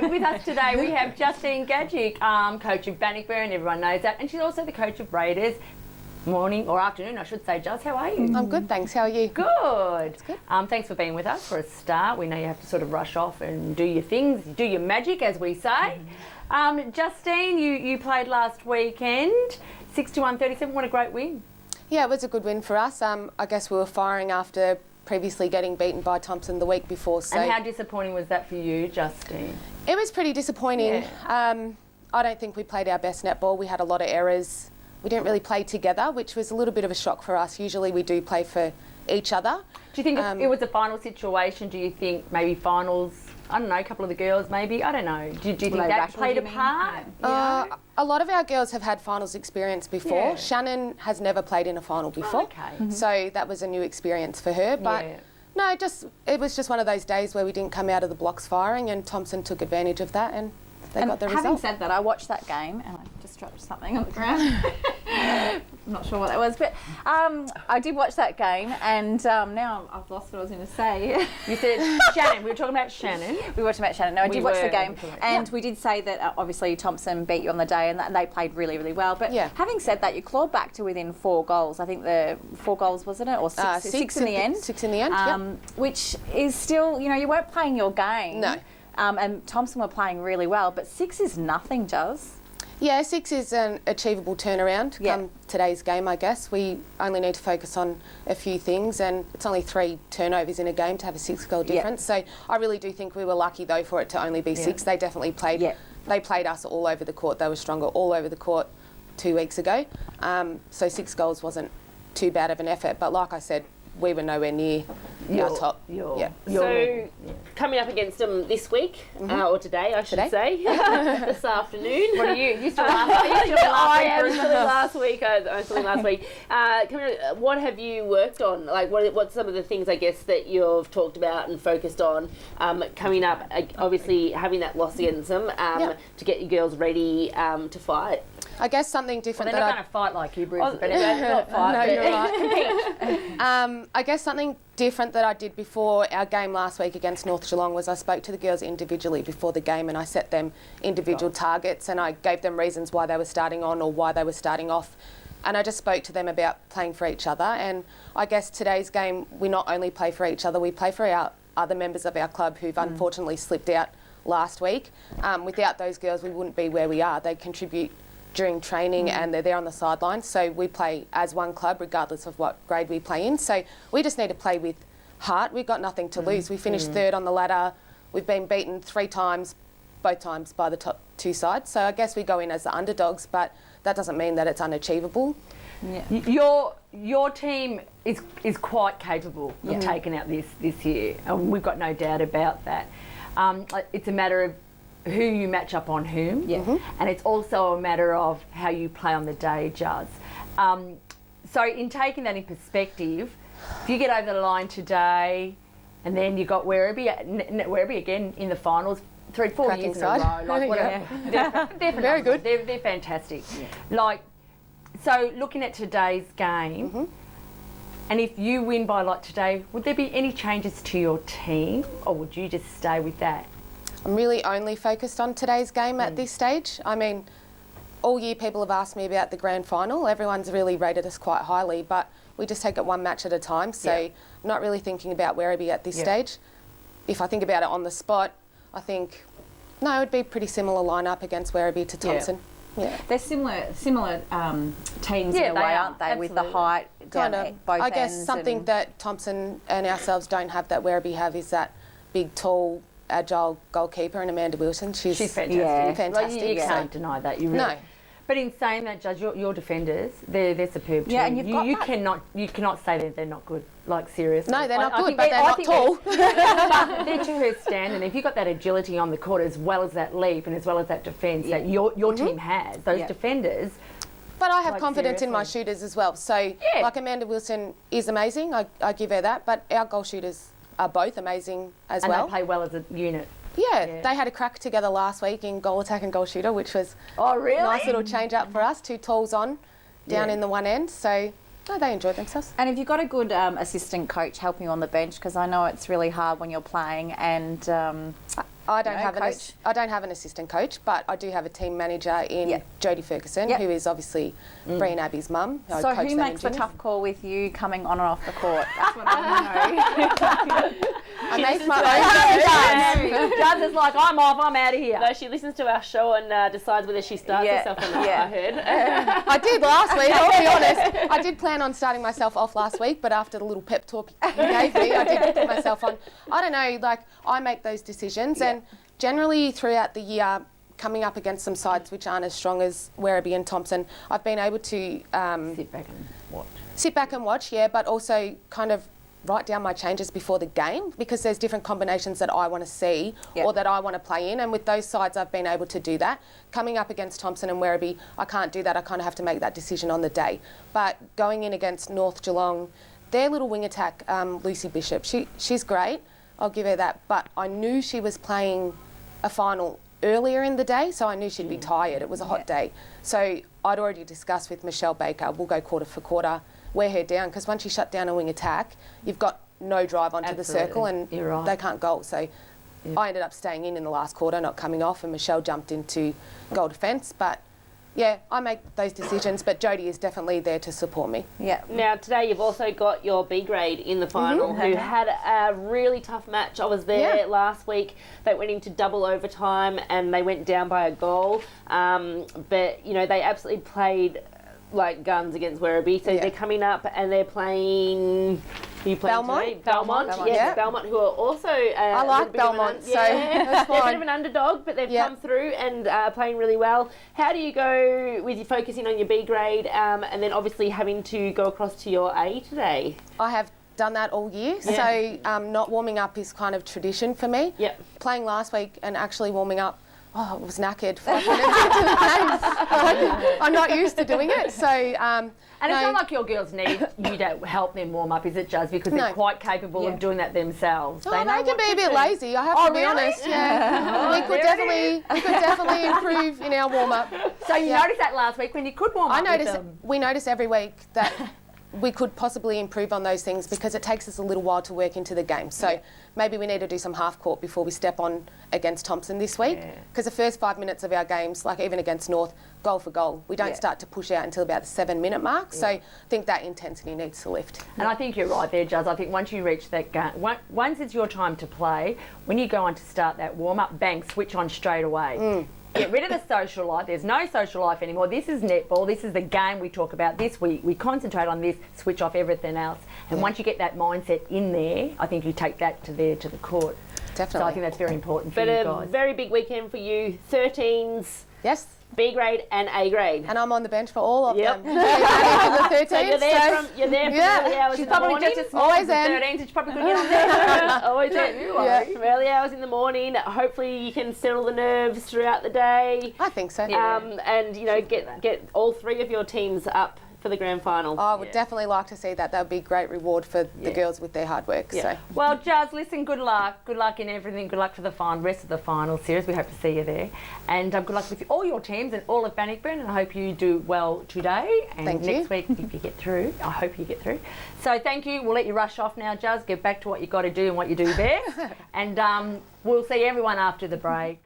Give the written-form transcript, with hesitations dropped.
With us today, we have Justine Gadgic, coach of Bannockburn, everyone knows that, and she's also the coach of Raiders. Morning or afternoon, I should say. Just, how are you? I'm good, thanks. How are you? Good. Good. Thanks for being with us for a start. We know you have to sort of rush off and do your things, do your magic, as we say. Justine, you played last weekend, 61-37. What a great win. Yeah, it was a good win for us. I guess we were firing after previously getting beaten by Thompson the week before. So. And how disappointing was that for you, Justine? It was pretty disappointing. Yeah. I don't think we played our best netball. We had a lot of errors. We didn't really play together, which was a little bit of a shock for us. Usually we do play for each other. Do you think it was a final situation? Do you think maybe finals, I don't know, a couple of the girls maybe, I don't know. Do you think that played a part? A lot of our girls have had finals experience before. Yeah. Shannon has never played in a final before. So that was a new experience for her. But no, it was just one of those days where we didn't come out of the blocks firing, and Thompson took advantage of that and they got the result. Having said that, I watched that game and I just dropped something on the ground. I'm not sure what that was, but I did watch that game, and now I've lost what I was going to say. You said Shannon. We were talking about Shannon. We were talking about Shannon. No, I did watch the game, and we did say that obviously Thompson beat you on the day, and they played really, really well. But having said that, you clawed back to within 4 goals. I think the 4 goals, wasn't it, or six in the end? 6 in the end. Which is still, you weren't playing your game. No. And Thompson were playing really well, but 6 is nothing, Juz. Yeah, 6 is an achievable turnaround come today's game, I guess. We only need to focus on a few things, and it's only 3 turnovers in a game to have a 6-goal difference. So I really do think we were lucky, though, for it to only be 6. They definitely played. They played us all over the court. They were stronger all over the court 2 weeks ago. So 6 goals wasn't too bad of an effort. But like I said, we were nowhere near our top. So coming up against them this week, or today, I should say, this afternoon. What are you? You still last week? I was still last week. I was still last week. What have you worked on? Like, what's some of the things, I guess, that you've talked about and focused on coming up? Obviously, having that loss against them to get you girls ready to fight. I guess something different. They're not going to fight like you, Bruce. But not fight. No, you're right. Compete. I guess something different that I did before our game last week against North Geelong was I spoke to the girls individually before the game, and I set them individual targets, and I gave them reasons why they were starting on or why they were starting off. And I just spoke to them about playing for each other. And I guess today's game, we not only play for each other, we play for our other members of our club who've unfortunately slipped out last week. Without those girls, we wouldn't be where we are. They contribute during training and they're there on the sidelines. So we play as one club regardless of what grade we play in. So we just need to play with heart. We've got nothing to lose. We finished 3rd on the ladder. We've been beaten 3 times, both times by the top 2 sides. So I guess we go in as the underdogs, but that doesn't mean that it's unachievable. Yeah. Your team is quite capable of taking out this year. We've got no doubt about that. It's a matter of who you match up on whom, and it's also a matter of how you play on the day, Juz. So in taking that in perspective, if you get over the line today, and then you got Werribee again in the finals, 3-4 years in a row, like whatever. They're very good. They're fantastic. Like, so looking at today's game, and if you win by like today, would there be any changes to your team, or would you just stay with that? I'm really only focused on today's game at this stage. I mean, all year people have asked me about the grand final. Everyone's really rated us quite highly, but we just take it one match at a time. So I'm not really thinking about Werribee at this stage. If I think about it on the spot, I think, no, it would be pretty similar lineup against Werribee to Thompson. Yeah. They're similar teams in a way, aren't they? Absolutely. With the height down both I guess ends something that Thompson and ourselves don't have that Werribee have is that big, tall agile goalkeeper in Amanda Wilson. She's fantastic. Yeah. fantastic. Like, you can't deny that. You really. No. But in saying that, Judge, your defenders, they're superb too. Yeah, and you cannot say that they're not good. Like, seriously. No, they're not I good, think but they're not tall. But they're to her standard. If you've got that agility on the court as well as that leap and as well as that defence that your team has, those defenders. But I have confidence in my shooters as well. So, like Amanda Wilson is amazing. I give her that. But our goal shooters are both amazing as well. And they play well as a unit. Yeah, they had a crack together last week in goal attack and goal shooter, which was a nice little change up for us. 2 talls on, down in the one end. So, no, they enjoyed themselves. And have you got a good assistant coach helping you on the bench? Because I know it's really hard when you're playing and... I don't have an assistant coach, but I do have a team manager in Jodie Ferguson, who is obviously Bree and Abby's mum. So who makes the tough call with you coming on and off the court? That's what I want to know. I make my own. Judge is like, I'm off, I'm out of here. No, she listens to our show and decides whether she starts herself or not, I heard. I did last week, I'll be honest. I did plan on starting myself off last week, but after the little pep talk you gave me, I did put myself on. I don't know, like, I make those decisions and generally throughout the year, coming up against some sides which aren't as strong as Werribee and Thompson, I've been able to sit back and watch, but also kind of write down my changes before the game because there's different combinations that I want to see or that I want to play in, and with those sides I've been able to do that. Coming up against Thompson and Werribee, I can't do that. I kind of have to make that decision on the day. But going in against North Geelong, their little wing attack, Lucy Bishop, she's great, I'll give her that, but I knew she was playing a final earlier in the day, so I knew she'd be tired. It was a hot day. So I'd already discussed with Michelle Baker, we'll go quarter for quarter, wear her down, because once you shut down a wing attack, you've got no drive onto the circle and they can't goal. So I ended up staying in the last quarter, not coming off, and Michelle jumped into goal defence. But yeah, I make those decisions, but Jodie is definitely there to support me. Yeah. Now, today you've also got your B grade in the final, who had a really tough match. I was there last week. They went into double overtime and they went down by a goal. But, you know, they absolutely played like guns against Werribee. So they're coming up and they're playing... Belmont. Belmont, yes, Belmont, who are also I like Belmont, so that's fine. They're a bit of an underdog, but they've come through and playing really well. How do you go with you focusing on your B grade and then obviously having to go across to your A today? I have done that all year, so not warming up is kind of tradition for me. Yep. Playing last week and actually warming up, I was knackered 5 minutes into the game. I'm not used to doing it, so... and it's not like your girls need you to help them warm up, is it, Jazz? Because they're quite capable of doing that themselves. Oh, they can be a bit lazy, I have to be honest. Yeah. We could definitely improve in our warm-up. So you noticed that last week when you could warm up with them? We notice every week that we could possibly improve on those things because it takes us a little while to work into the game. So maybe we need to do some half court before we step on against Thompson this week, because the first 5 minutes of our games, like even against North, goal for goal, we don't start to push out until about the 7-minute mark. So I think that intensity needs to lift. And I think you're right there, Jazz. I think once you reach that game, once it's your time to play, when you go on to start that warm-up, bang, switch on straight away. Get rid of the social life. There's no social life anymore. This is netball. This is the game we talk about. This we concentrate on this, switch off everything else. And once you get that mindset in there, I think you take that to the court. Definitely. So I think that's very important for you guys. But a very big weekend for you. 13s. Yes. B grade and A grade. And I'm on the bench for all of them. The 13s, so you're there from early hours in the morning. She's probably just as small as the 13s, so she's probably going to get on there. Always from early hours in the morning. Hopefully you can settle the nerves throughout the day. I think so. And, you know, get all 3 of your teams up for the grand final. I would definitely like to see that. That would be a great reward for the girls with their hard work. So. Well, Jazz, listen, good luck. Good luck in everything. Good luck for the rest of the final series. We hope to see you there. And good luck with all your teams and all of Bannockburn. And I hope you do well today. And next week, if you get through, I hope you get through. So thank you. We'll let you rush off now, Jazz. Get back to what you got to do and what you do best. And we'll see everyone after the break.